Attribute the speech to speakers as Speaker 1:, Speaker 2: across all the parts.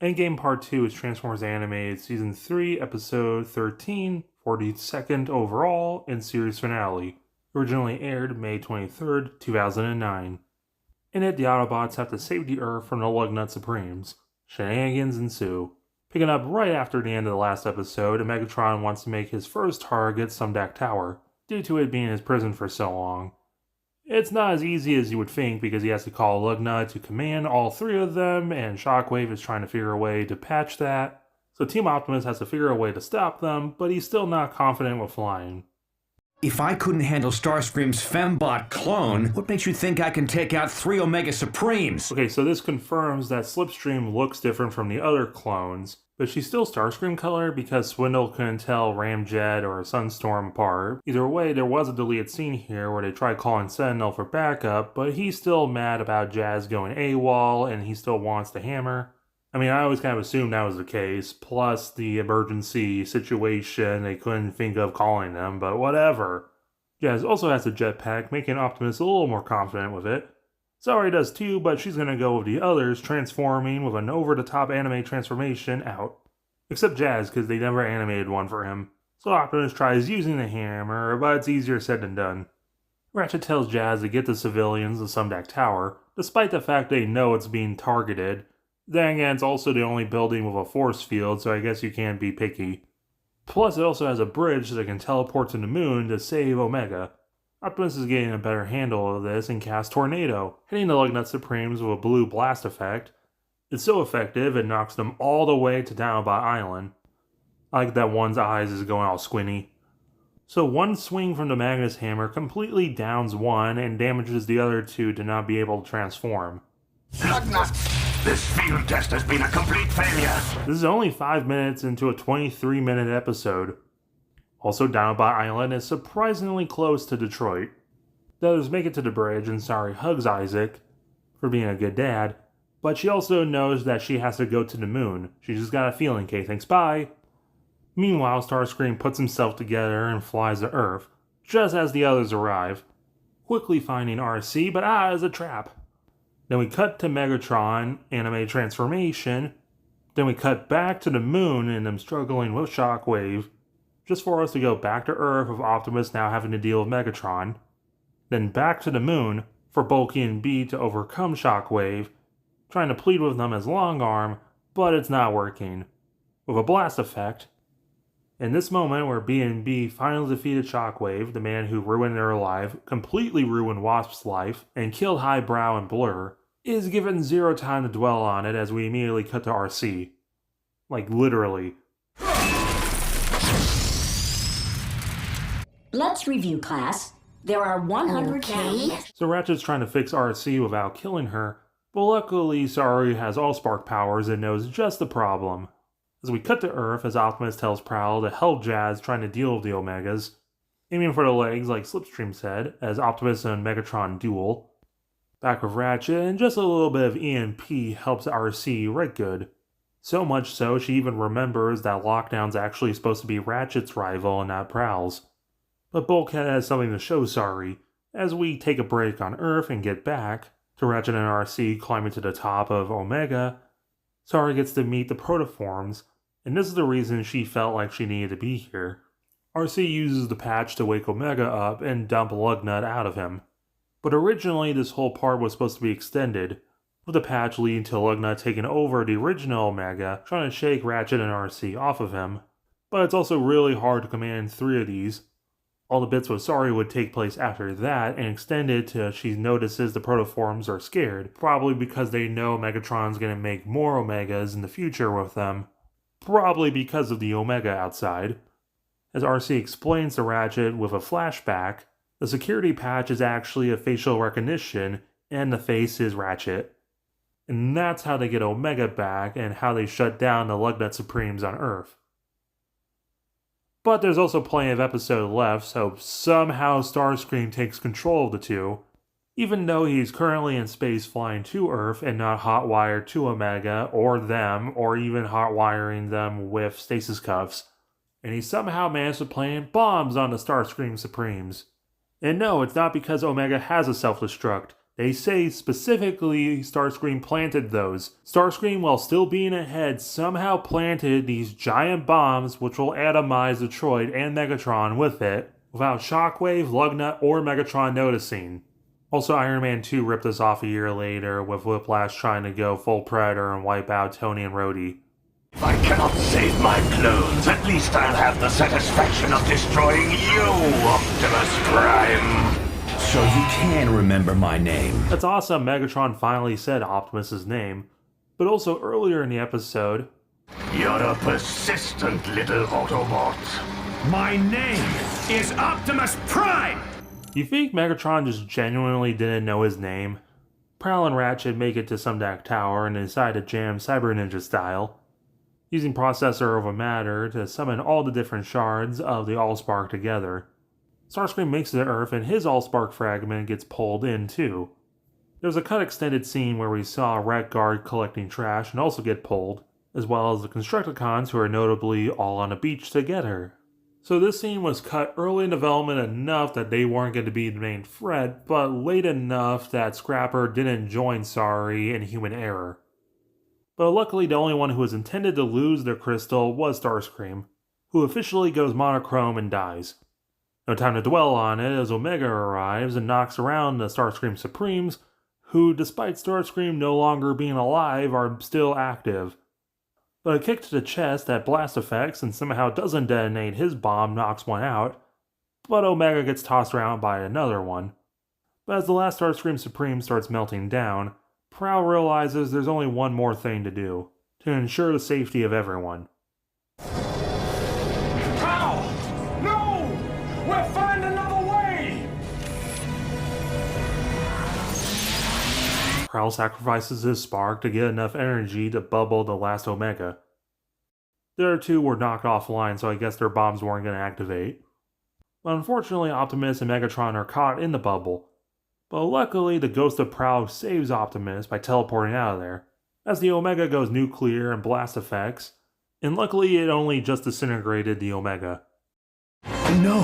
Speaker 1: Endgame Part 2 is Transformers Animated Season 3, Episode 13, 42nd overall, and series finale. Originally aired May 23rd, 2009. In it, the Autobots have to save the Earth from the Lugnut Supremes. Shenanigans ensue. Picking up right after the end of the last episode, Megatron wants to make his first target Sumdac Tower, due to it being his prison for so long. It's not as easy as you would think because he has to call Lugnut to command all three of them, and Shockwave is trying to figure a way to patch that. So Team Optimus has to figure a way to stop them, but he's still not confident with flying.
Speaker 2: If I couldn't handle Starscream's Fembot clone, what makes you think I can take out 3 Omega Supremes?
Speaker 1: Okay, so this confirms that Slipstream looks different from the other clones, but she's still Starscream color because Swindle couldn't tell Ramjet or Sunstorm apart. Either way, there was a deleted scene here where they tried calling Sentinel for backup, but he's still mad about Jazz going AWOL and he still wants the hammer. I mean, I always kind of assumed that was the case, plus the emergency situation, they couldn't think of calling them, but whatever. Jazz also has a jetpack, making Optimus a little more confident with it. Sorry does too, but she's gonna go with the others, transforming with an over-the-top anime transformation out. Except Jazz, because they never animated one for him. So Optimus tries using the hammer, but it's easier said than done. Ratchet tells Jazz to get the civilians to Sumdac Tower, despite the fact they know it's being targeted. Then again, it's also the only building with a force field, so I guess you can't be picky. Plus, it also has a bridge that can teleport to the moon to save Omega. Optimus is getting a better handle of this and casts Tornado, hitting the Lugnut Supremes with a blue blast effect. It's so effective, it knocks them all the way to Dinobot Island. I like that one's eyes is going all squinty. So one swing from the Magnus Hammer completely downs one and damages the other two to not be able to transform.
Speaker 3: Lugnut! This field test has been a complete failure.
Speaker 1: This is only 5 minutes into a 23-minute episode. Also, Dinobot Island is surprisingly close to Detroit. The others make it to the bridge and Sari hugs Isaac for being a good dad, but she also knows that she has to go to the moon. She just got a feeling, Kay thinks bye. Meanwhile, Starscream puts himself together and flies to Earth, just as the others arrive, quickly finding RC, but it's a trap. Then we cut to Megatron, anime transformation. Then we cut back to the moon and them struggling with Shockwave, just for us to go back to Earth with Optimus now having to deal with Megatron. Then back to the moon for Bulky and B to overcome Shockwave, trying to plead with them as Long Arm, but it's not working. With a blast effect. In this moment where B and B finally defeated Shockwave, the man who ruined their life, completely ruined Wasp's life, and killed Highbrow and Blur, is given zero time to dwell on it as we immediately cut to RC. Like, literally.
Speaker 4: Let's review, class. There are 100 rounds.
Speaker 1: So Ratchet's trying to fix RC without killing her, but luckily Sari has Allspark powers and knows just the problem. As we cut to Earth, as Optimus tells Prowl to help Jazz trying to deal with the Omegas, aiming for the legs like Slipstream said, as Optimus and Megatron duel. Back with Ratchet, and just a little bit of EMP helps RC right good. So much so, she even remembers that Lockdown's actually supposed to be Ratchet's rival and not Prowl's. But Bulkhead has something to show Sari, as we take a break on Earth and get back to Ratchet and RC climbing to the top of Omega. Sari gets to meet the Protoforms, and this is the reason she felt like she needed to be here. RC uses the patch to wake Omega up and dump Lugnut out of him. But originally this whole part was supposed to be extended, with the patch leading to Lugnut taking over the original Omega, trying to shake Ratchet and RC off of him. But it's also really hard to command 3 of these. All the bits with Sari would take place after that and extended till she notices the Protoforms are scared, probably because they know Megatron's gonna make more Omegas in the future with them. Probably because of the Omega outside. As RC explains to Ratchet with a flashback, the security patch is actually a facial recognition, and the face is Ratchet. And that's how they get Omega back, and how they shut down the Lugnut Supremes on Earth. But there's also plenty of episode left, so somehow Starscream takes control of the two, even though he's currently in space flying to Earth and not hotwired to Omega, or them, or even hotwiring them with stasis cuffs. And he somehow managed to plant bombs on the Starscream Supremes. And no, it's not because Omega has a self-destruct. They say specifically Starscream planted those. Starscream, while still being ahead, somehow planted these giant bombs which will atomize Detroit and Megatron with it, without Shockwave, Lugnut, or Megatron noticing. Also, Iron Man 2 ripped us off a year later, with Whiplash trying to go full Predator and wipe out Tony and Rhodey.
Speaker 3: If I cannot save my clones, at least I'll have the satisfaction of destroying you, Optimus Prime.
Speaker 2: So you can remember my name.
Speaker 1: That's awesome, Megatron finally said Optimus's name. But also earlier in the episode,
Speaker 3: You're a persistent little Autobot.
Speaker 2: My name is Optimus Prime!
Speaker 1: you think Megatron just genuinely didn't know his name? Prowl and Ratchet make it to Sumdac Tower and decide to jam Cyber Ninja style, using Processor over Matter to summon all the different shards of the Allspark together. Starscream makes it to Earth and his Allspark fragment gets pulled in too. There's a cut extended scene where we saw Rat Guard collecting trash and also get pulled, as well as the Constructicons who are notably all on a beach together. So this scene was cut early in development enough that they weren't going to be the main threat, but late enough that Scrapper didn't join Sorry in human error. But luckily the only one who was intended to lose their crystal was Starscream, who officially goes monochrome and dies. No time to dwell on it as Omega arrives and knocks around the Starscream Supremes, who, despite Starscream no longer being alive, are still active. But a kick to the chest that blast effects and somehow doesn't detonate his bomb knocks one out, but Omega gets tossed around by another one. But as the last Starscream Supreme starts melting down, Prowl realizes there's only one more thing to do, to ensure the safety of everyone.
Speaker 2: Prowl! No! We'll find another way!
Speaker 1: Prowl sacrifices his spark to get enough energy to bubble the last Omega. The other two were knocked offline, so I guess their bombs weren't going to activate. But unfortunately, Optimus and Megatron are caught in the bubble. But luckily, the ghost of Prowl saves Optimus by teleporting out of there, as the Omega goes nuclear and blast effects, and luckily it only just disintegrated the Omega.
Speaker 2: No!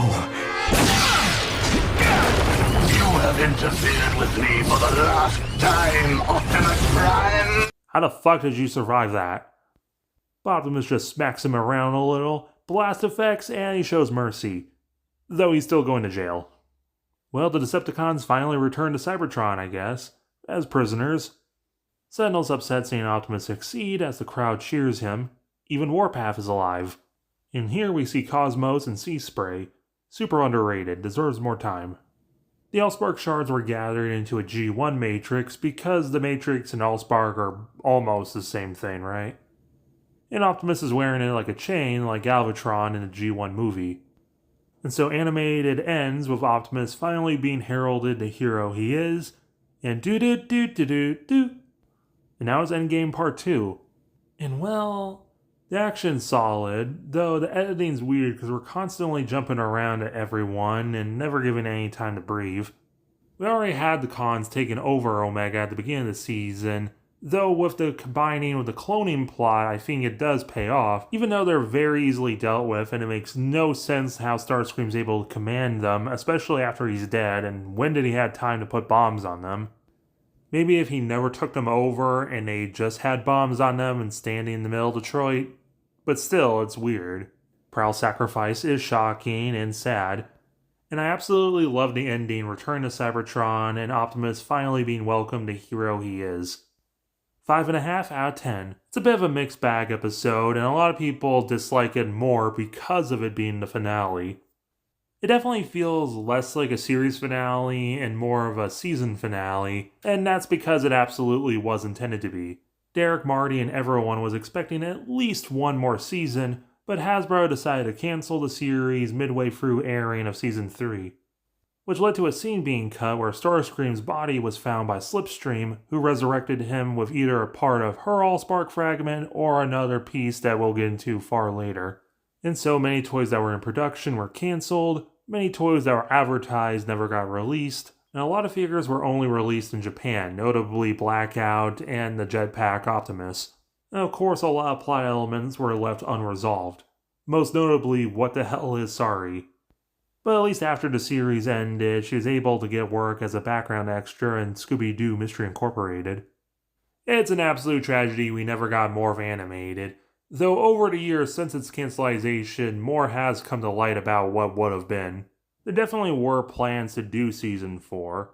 Speaker 3: You have interfered with me for the last time, Optimus Prime.
Speaker 1: How the fuck did you survive that? Optimus just smacks him around a little, blast effects, and he shows mercy. Though he's still going to jail. Well, the Decepticons finally return to Cybertron, I guess, as prisoners. Sentinel's upset seeing Optimus succeed as the crowd cheers him. Even Warpath is alive. And here we see Cosmos and Sea Spray. Super underrated, deserves more time. The Allspark shards were gathered into a G1 matrix because the Matrix and Allspark are almost the same thing, right? And Optimus is wearing it like a chain like Galvatron in the G1 movie. And so animated ends with Optimus finally being heralded the hero he is, and do-do-do-do-do-do. And now it's Endgame Part 2. And well, the action's solid, though the editing's weird because we're constantly jumping around at everyone and never giving any time to breathe. We already had the cons taking over Omega at the beginning of the season, though with the combining with the cloning plot, I think it does pay off, even though they're very easily dealt with and it makes no sense how Starscream's able to command them, especially after he's dead, and when did he have time to put bombs on them? Maybe if he never took them over and they just had bombs on them and standing in the middle of Detroit, but still, it's weird. Prowl's sacrifice is shocking and sad, and I absolutely love the ending, return to Cybertron and Optimus finally being welcomed the hero he is. 5.5 out of 10. It's a bit of a mixed bag episode, and a lot of people dislike it more because of it being the finale. It definitely feels less like a series finale and more of a season finale, and that's because it absolutely was intended to be. Derek, Marty, and everyone was expecting at least one more season, but Hasbro decided to cancel the series midway through airing of Season 3. Which led to a scene being cut where Starscream's body was found by Slipstream, who resurrected him with either a part of her Allspark fragment or another piece that we'll get into far later. And so many toys that were in production were cancelled, many toys that were advertised never got released, and a lot of figures were only released in Japan, notably Blackout and the Jetpack Optimus. And of course a lot of plot elements were left unresolved. Most notably, what the hell is Sorry? But at least after the series ended, she was able to get work as a background extra in Scooby-Doo Mystery Incorporated. It's an absolute tragedy we never got more of animated, though over the years since its cancellation, more has come to light about what would have been. There definitely were plans to do Season 4.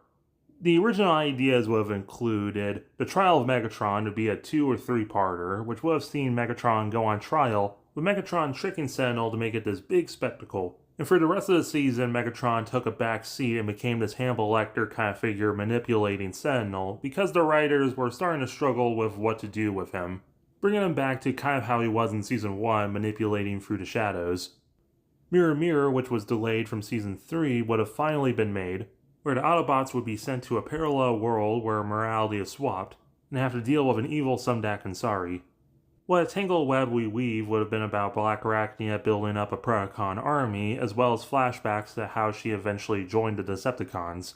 Speaker 1: The original ideas would have included the trial of Megatron to be a 2 or 3-parter, which would have seen Megatron go on trial, with Megatron tricking Sentinel to make it this big spectacle. And for the rest of the season, Megatron took a back seat and became this Hannibal Lecter kind of figure manipulating Sentinel, because the writers were starting to struggle with what to do with him, bringing him back to kind of how he was in Season 1, manipulating through the shadows. Mirror Mirror, which was delayed from Season 3, would have finally been made, where the Autobots would be sent to a parallel world where morality is swapped, and have to deal with an evil Sumdak Ansari. What a tangled web we weave would have been about Black Arachnia building up a Predacon army, as well as flashbacks to how she eventually joined the Decepticons.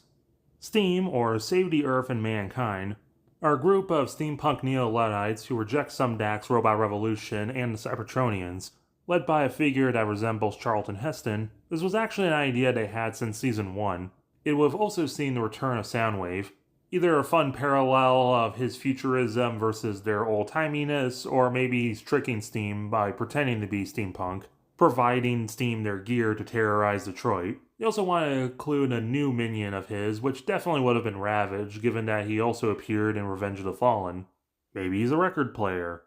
Speaker 1: STEAM, or Save the Earth and Mankind, are a group of steampunk neo-Luddites who reject Sumdak's robot revolution and the Cybertronians. Led by a figure that resembles Charlton Heston, this was actually an idea they had since Season 1. It would have also seen the return of Soundwave, either a fun parallel of his futurism versus their old-timiness, or maybe he's tricking Steam by pretending to be steampunk, providing Steam their gear to terrorize Detroit. They also want to include a new minion of his, which definitely would have been Ravage, given that he also appeared in Revenge of the Fallen. Maybe he's a record player,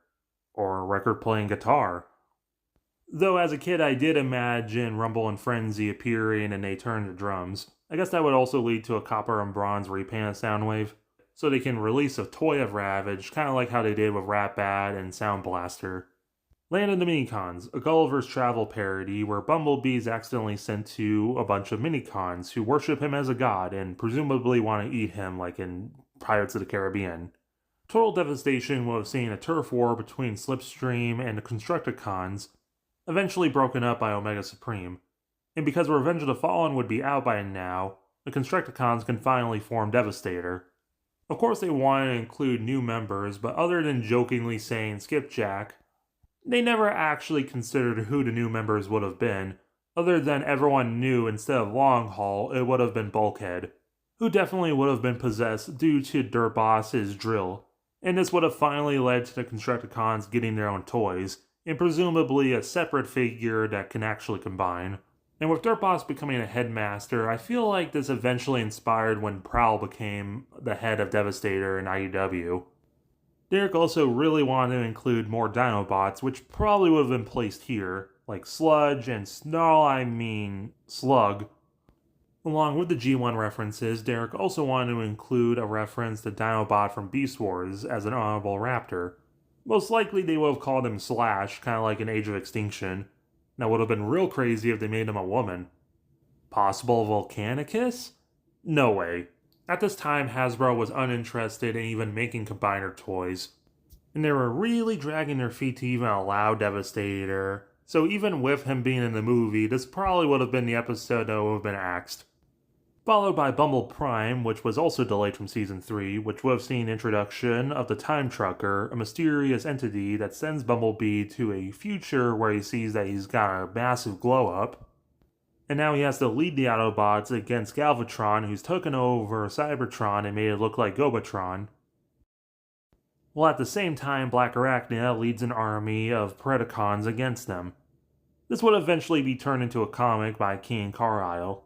Speaker 1: or a record-playing guitar. Though as a kid I did imagine Rumble and Frenzy appearing and they turn to drums. I guess that would also lead to a Copper and Bronze repaint of Soundwave, so they can release a toy of Ravage, kind of like how they did with Rat-Bat and Sound Blaster. Land of the Minicons, a Gulliver's Travel parody where Bumblebee is accidentally sent to a bunch of Minicons who worship him as a god and presumably want to eat him like in Pirates of the Caribbean. Total devastation would have seen a turf war between Slipstream and the Constructicons, eventually broken up by Omega Supreme. And because Revenge of the Fallen would be out by now, the Constructicons can finally form Devastator. Of course they wanted to include new members, but other than jokingly saying Skipjack, they never actually considered who the new members would have been, other than everyone knew instead of Long Haul, it would have been Bulkhead, who definitely would have been possessed due to Dirt Boss's drill, and this would have finally led to the Constructicons getting their own toys, and presumably a separate figure that can actually combine. And with Dirt Boss becoming a headmaster, I feel like this eventually inspired when Prowl became the head of Devastator in IDW. Derek also really wanted to include more Dinobots, which probably would have been placed here, like Sludge and Slug. Along with the G1 references, Derek also wanted to include a reference to Dinobot from Beast Wars as an honorable raptor. Most likely they would have called him Slash, kind of like in Age of Extinction. That would have been real crazy if they made him a woman. Possible Volcanicus? No way. At this time, Hasbro was uninterested in even making combiner toys. And they were really dragging their feet to even allow Devastator. So even with him being in the movie, this probably would have been the episode that would have been axed. Followed by Bumble Prime, which was also delayed from Season 3, which would have seen introduction of the Time Trucker, a mysterious entity that sends Bumblebee to a future where he sees that he's got a massive glow-up. And now he has to lead the Autobots against Galvatron, who's taken over Cybertron and made it look like Gobatron. While at the same time, Black Arachnia leads an army of Predacons against them. This would eventually be turned into a comic by King Carlisle.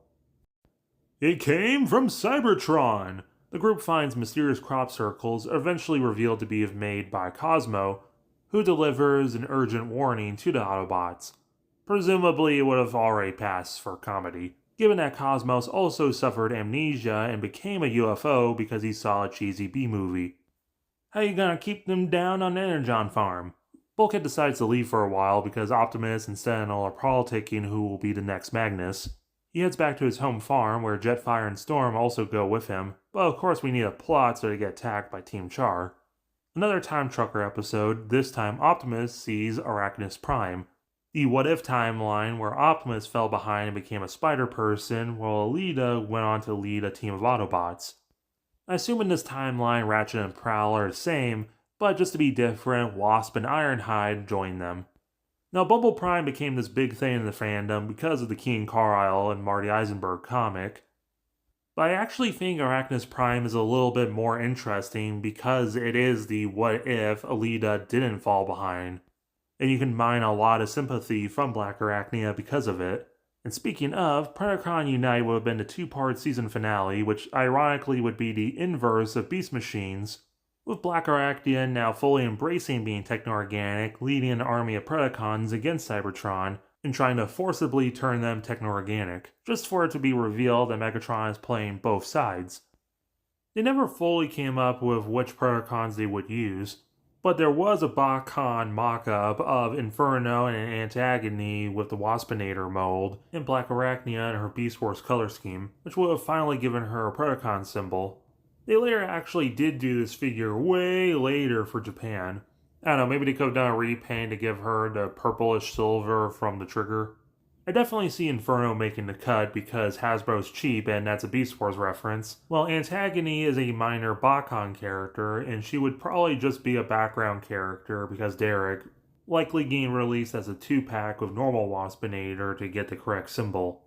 Speaker 1: It came from Cybertron! The group finds mysterious crop circles, eventually revealed to be made by Cosmo, who delivers an urgent warning to the Autobots. Presumably it would have already passed for comedy, given that Cosmos also suffered amnesia and became a UFO because he saw a cheesy B-movie. How you gonna keep them down on the Energon farm? Bulkhead decides to leave for a while because Optimus and Sentinel are politicking who will be the next Magnus. He heads back to his home farm where Jetfire and Storm also go with him, but of course we need a plot so they get attacked by Team Char. Another Time Trucker episode, this time Optimus sees Arachnus Prime, the what-if timeline where Optimus fell behind and became a spider person while Alita went on to lead a team of Autobots. I assume in this timeline Ratchet and Prowl are the same, but just to be different, Wasp and Ironhide join them. Now, Bumble Prime became this big thing in the fandom because of the Keen Carlisle and Marty Eisenberg comic, but I actually think Arachnus Prime is a little bit more interesting because it is the what if Alita didn't fall behind, and you can mine a lot of sympathy from Black Arachnia because of it. And speaking of, Predacon Unite would have been the two-part season finale, which ironically would be the inverse of Beast Machines, with Black Arachnia now fully embracing being techno-organic, leading an army of Predacons against Cybertron, and trying to forcibly turn them techno-organic, just for it to be revealed that Megatron is playing both sides. They never fully came up with which Predacons they would use, but there was a Bacon mock-up of Inferno and Antagony with the Waspinator mold, and Black Arachnia and her Beast Wars color scheme, which would have finally given her a Predacon symbol. They later actually did do this figure way later for Japan. I don't know, maybe they could have done a repaint to give her the purplish silver from the trigger. I definitely see Inferno making the cut because Hasbro's cheap and that's a Beast Wars reference, while Antagony is a minor Bacon character and she would probably just be a background character because Derek, likely getting released as a 2-pack with normal Waspinator to get the correct symbol.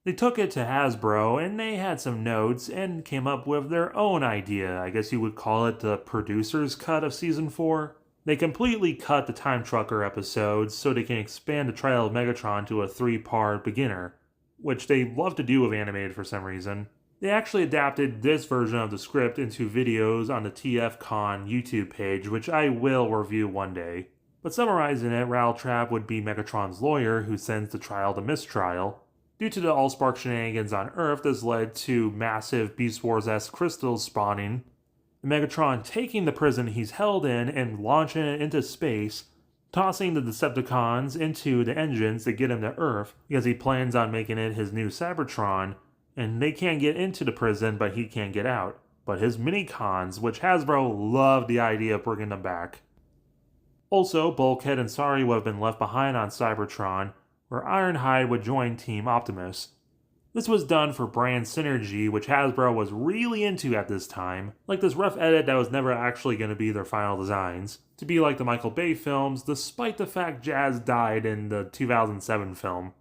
Speaker 1: They took it to Hasbro and they had some notes and came up with their own idea. I guess you would call it the producer's cut of Season 4. They completely cut the Time Trucker episodes so they can expand the trial of Megatron to a 3-part beginner, which they love to do with animated for some reason. They actually adapted this version of the script into videos on the TFCon YouTube page, which I will review one day. But summarizing it, Rattltrap would be Megatron's lawyer who sends the trial to mistrial. Due to the Allspark shenanigans on Earth, this led to massive Beast Wars-esque crystals spawning, Megatron taking the prison he's held in and launching it into space, tossing the Decepticons into the engines to get him to Earth because he plans on making it his new Cybertron, and they can't get into the prison but he can't get out. But his mini-cons, which Hasbro loved the idea of bringing them back. Also, Bulkhead and Sari would have been left behind on Cybertron, where Ironhide would join Team Optimus. This was done for brand synergy, which Hasbro was really into at this time, like this rough edit that was never actually going to be their final designs, to be like the Michael Bay films, despite the fact Jazz died in the 2007 film.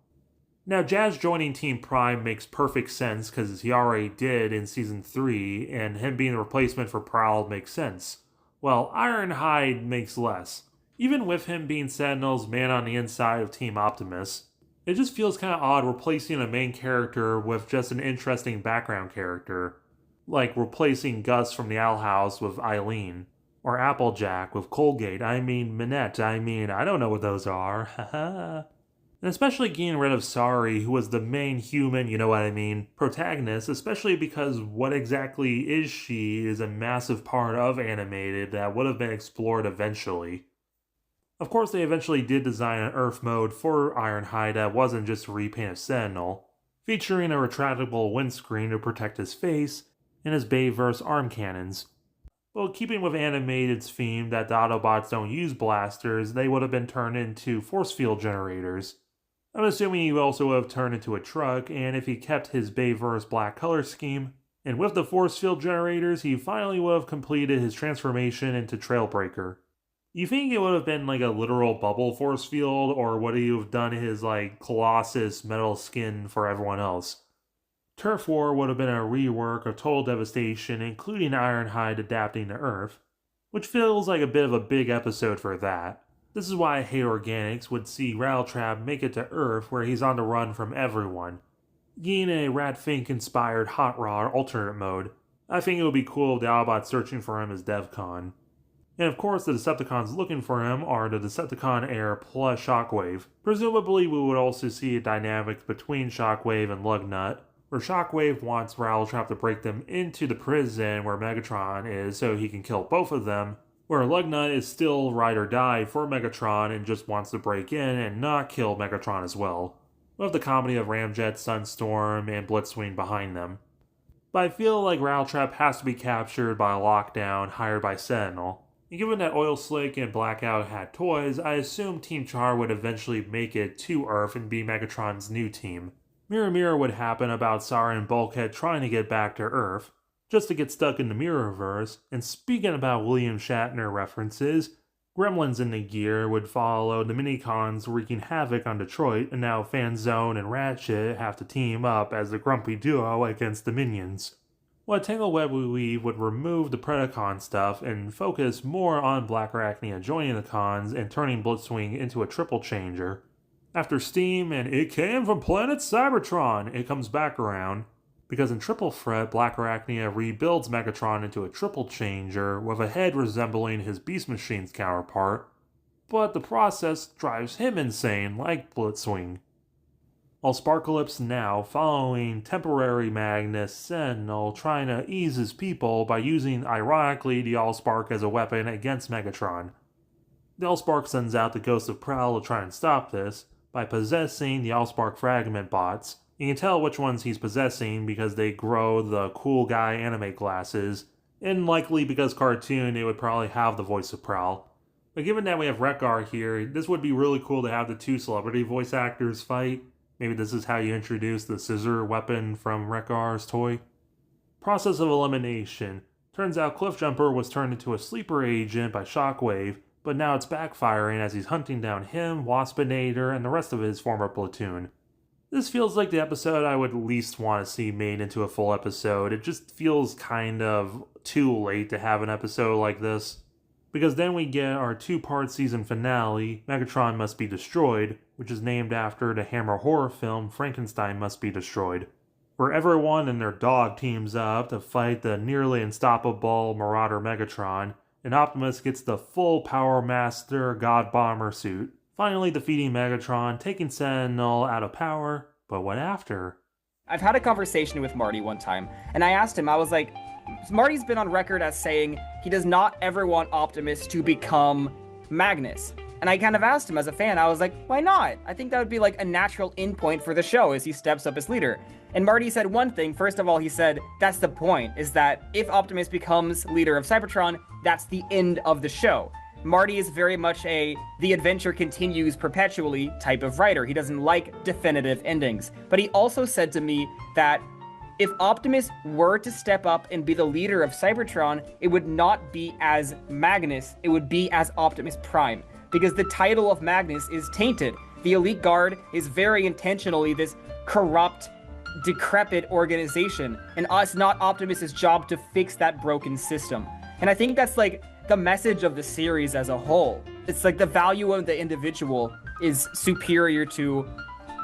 Speaker 1: Now, Jazz joining Team Prime makes perfect sense because he already did in Season 3, and him being the replacement for Prowl makes sense, while Ironhide makes less. Even with him being Sentinel's man on the inside of Team Optimus, it just feels kind of odd replacing a main character with just an interesting background character, like replacing Gus from the Owl House with Eileen, or Applejack with Colgate, Minette, I don't know what those are, haha. And especially getting rid of Sari, who was the main human, protagonist, especially because what exactly is she is a massive part of animated that would have been explored eventually. Of course, they eventually did design an Earth mode for Ironhide that wasn't just a repaint of Sentinel, featuring a retractable windscreen to protect his face and his Bayverse arm cannons. But keeping with Animated's theme that the Autobots don't use blasters, they would have been turned into force field generators. I'm assuming he also would have turned into a truck, and if he kept his Bayverse black color scheme, and with the force field generators, he finally would have completed his transformation into Trailbreaker. You think it would have been like a literal bubble force field, or would he have done his Colossus metal skin for everyone else? Turf War would have been a rework of Total Devastation, including Ironhide adapting to Earth, which feels like a bit of a big episode for that. This is why I hate Organics would see Rattletrap make it to Earth where he's on the run from everyone. Getting a Ratfink-inspired Hot Rod alternate mode, I think it would be cool if the Autobots searching for him as DevCon. And of course, the Decepticons looking for him are the Decepticon Heir plus Shockwave. Presumably, we would also see a dynamic between Shockwave and Lugnut, where Shockwave wants Rattletrap to break them into the prison where Megatron is so he can kill both of them, where Lugnut is still ride or die for Megatron and just wants to break in and not kill Megatron as well, with the comedy of Ramjet, Sunstorm, and Blitzwing behind them. But I feel like Rattletrap has to be captured by a lockdown hired by Sentinel. And given that Oil Slick and Blackout had toys, I assume Team Char would eventually make it to Earth and be Megatron's new team. Mirror Mirror would happen about Sari and Bulkhead trying to get back to Earth, just to get stuck in the Mirrorverse, and speaking about William Shatner references, Gremlins in the gear would follow the Minicons wreaking havoc on Detroit, and now Fanzone and Ratchet have to team up as the grumpy duo against the Minions. What Tangle Web We Weave would remove the Predacon stuff and focus more on Black Arachnia joining the cons and turning Blitzwing into a triple changer. After Steam and It Came from Planet Cybertron, it comes back around, because in Triple Threat, Black Arachnia rebuilds Megatron into a triple changer with a head resembling his Beast Machine's counterpart, but the process drives him insane like Blitzwing. Allsparklypse now following temporary Magnus Sentinel trying to ease his people by using, ironically, the Allspark as a weapon against Megatron. The Allspark sends out the Ghost of Prowl to try and stop this by possessing the Allspark fragment bots. You can tell which ones he's possessing because they grow the cool guy anime glasses, and likely because cartoon it would probably have the voice of Prowl. But given that we have Wreck-Gar here, this would be really cool to have the two celebrity voice actors fight. Maybe this is how you introduce the scissor weapon from Wreck-Gar's toy. Process of elimination. Turns out Cliffjumper was turned into a sleeper agent by Shockwave, but now it's backfiring as he's hunting down him, Waspinator, and the rest of his former platoon. This feels like the episode I would least want to see made into a full episode. It just feels kind of too late to have an episode like this. Because then we get our two-part season finale, Megatron Must Be Destroyed, which is named after the Hammer horror film Frankenstein Must Be Destroyed, where everyone and their dog teams up to fight the nearly unstoppable Marauder Megatron, and Optimus gets the full Power Master God Bomber suit, finally defeating Megatron, taking Sentinel out of power. But what after?
Speaker 5: I've had a conversation with Marty one time, and I asked him, I was like, Marty's been on record as saying he does not ever want Optimus to become Magnus. And I kind of asked him as a fan, I was like, why not? I think that would be like a natural endpoint for the show as he steps up as leader. And Marty said one thing. First of all, he said, that's the point, is that if Optimus becomes leader of Cybertron, that's the end of the show. Marty is very much a the adventure continues perpetually type of writer. He doesn't like definitive endings. But he also said to me that if Optimus were to step up and be the leader of Cybertron, it would not be as Magnus, it would be as Optimus Prime. Because the title of Magnus is tainted. The Elite Guard is very intentionally this corrupt, decrepit organization, and it's not Optimus's job to fix that broken system. And I think that's like the message of the series as a whole. It's like the value of the individual is superior to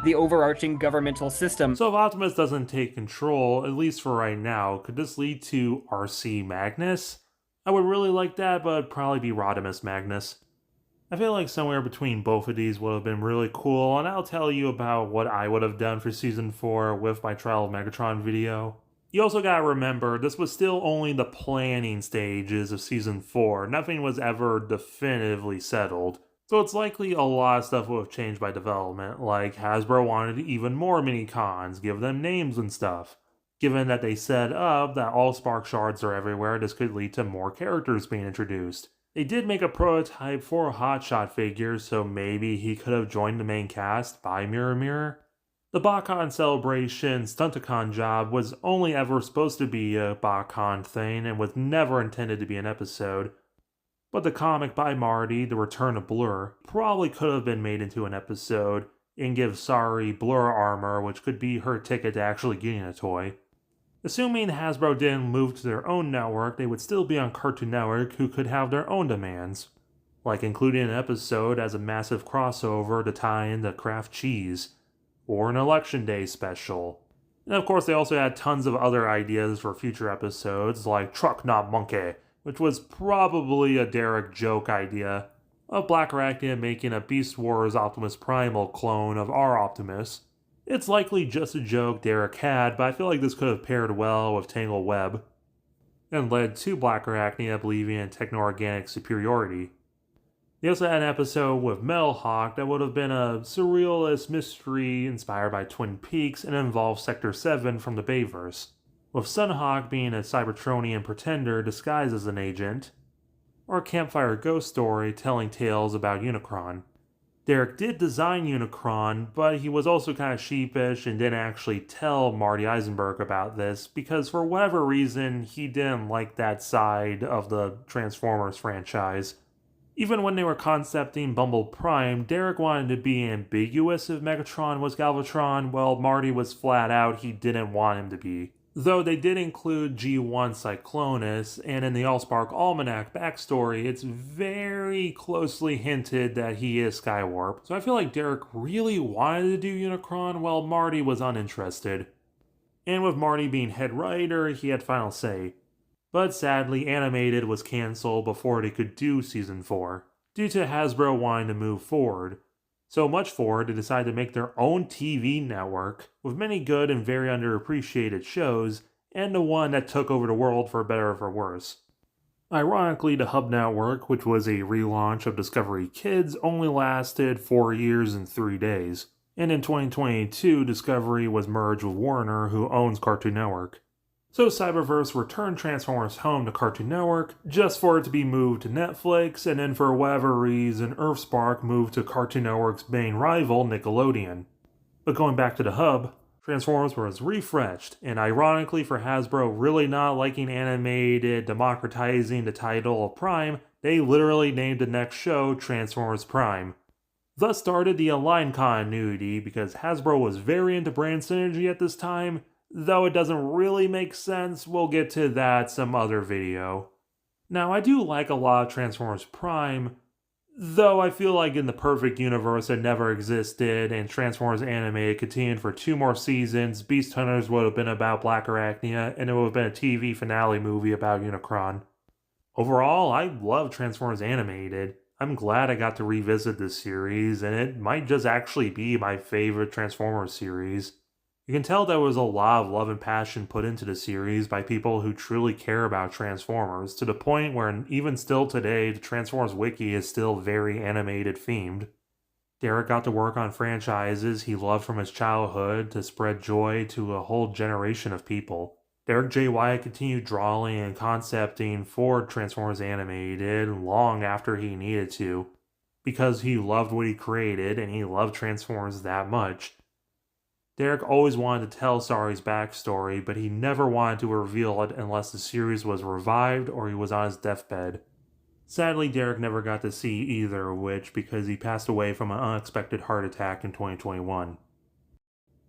Speaker 5: the overarching governmental system.
Speaker 1: So if Optimus doesn't take control, at least for right now, could this lead to RC Magnus? I would really like that, but it'd probably be Rodimus Magnus. I feel like somewhere between both of these would have been really cool, and I'll tell you about what I would have done for Season 4 with my Trial of Megatron video. You also gotta remember, this was still only the planning stages of Season 4. Nothing was ever definitively settled. So it's likely a lot of stuff would have changed by development, like Hasbro wanted even more mini-cons, give them names and stuff. Given that they set up that all Spark Shards are everywhere, this could lead to more characters being introduced. They did make a prototype for a Hotshot figure, so maybe he could have joined the main cast by Mirror Mirror. The BotCon Celebration Stunticon job was only ever supposed to be a BotCon thing and was never intended to be an episode. But the comic by Marty, The Return of Blur, probably could have been made into an episode and give Sari Blur armor, which could be her ticket to actually getting a toy. Assuming Hasbro didn't move to their own network, they would still be on Cartoon Network, who could have their own demands, like including an episode as a massive crossover to tie into Kraft Cheese, or an Election Day special. And of course they also had tons of other ideas for future episodes, like Truck Not Monkey, which was probably a Derek joke idea, of Black Arachnia making a Beast Wars Optimus Primal clone of our Optimus. It's likely just a joke Derek had, but I feel like this could have paired well with Tangle Web, and led to Black Arachnia believing in techno-organic superiority. They also had an episode with Metal Hawk that would have been a surrealist mystery inspired by Twin Peaks and involved Sector 7 from the Bayverse, with Sunhawk being a Cybertronian pretender disguised as an agent, or a Campfire Ghost story telling tales about Unicron. Derek did design Unicron, but he was also kind of sheepish and didn't actually tell Marty Eisenberg about this because for whatever reason he didn't like that side of the Transformers franchise. Even when they were concepting Bumble Prime, Derek wanted to be ambiguous if Megatron was Galvatron, while Marty was flat out he didn't want him to be. Though they did include G1 Cyclonus, and in the Allspark Almanac backstory, it's very closely hinted that he is Skywarp. So I feel like Derek really wanted to do Unicron while Marty was uninterested. And with Marty being head writer, he had final say. But sadly, Animated was cancelled before they could do Season 4, due to Hasbro wanting to move forward. So much forward, they decided to make their own TV network, with many good and very underappreciated shows, and the one that took over the world for better or for worse. Ironically, the Hub Network, which was a relaunch of Discovery Kids, only lasted 4 years and 3 days. And in 2022, Discovery was merged with Warner, who owns Cartoon Network. So Cyberverse returned Transformers home to Cartoon Network, just for it to be moved to Netflix, and then for whatever reason, Earthspark moved to Cartoon Network's main rival, Nickelodeon. But going back to the Hub, Transformers was refreshed, and ironically for Hasbro really not liking Animated democratizing the title of Prime, they literally named the next show Transformers Prime. Thus started the aligned continuity, because Hasbro was very into brand synergy at this time. Though it doesn't really make sense, we'll get to that some other video. Now, I do like a lot of Transformers Prime, though I feel like in the perfect universe it never existed, and Transformers Animated continued for 2 more seasons, Beast Hunters would have been about Black Arachnia, and it would have been a TV finale movie about Unicron. Overall, I love Transformers Animated. I'm glad I got to revisit this series, and it might just actually be my favorite Transformers series. You can tell there was a lot of love and passion put into the series by people who truly care about Transformers, to the point where even still today, the Transformers wiki is still very animated themed. Derek got to work on franchises he loved from his childhood to spread joy to a whole generation of people. Derek J. Wyatt continued drawing and concepting for Transformers Animated long after he needed to, because he loved what he created and he loved Transformers that much. Derek always wanted to tell Sari's backstory, but he never wanted to reveal it unless the series was revived or he was on his deathbed. Sadly, Derek never got to see either of which because he passed away from an unexpected heart attack in 2021.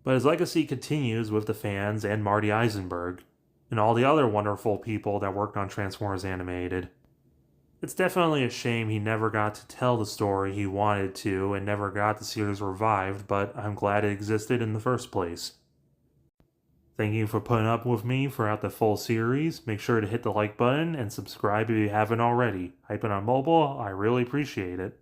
Speaker 1: But his legacy continues with the fans and Marty Eisenberg, and all the other wonderful people that worked on Transformers Animated. It's definitely a shame he never got to tell the story he wanted to and never got the series revived, but I'm glad it existed in the first place. Thank you for putting up with me throughout the full series. Make sure to hit the like button and subscribe if you haven't already. Hyping on mobile, I really appreciate it.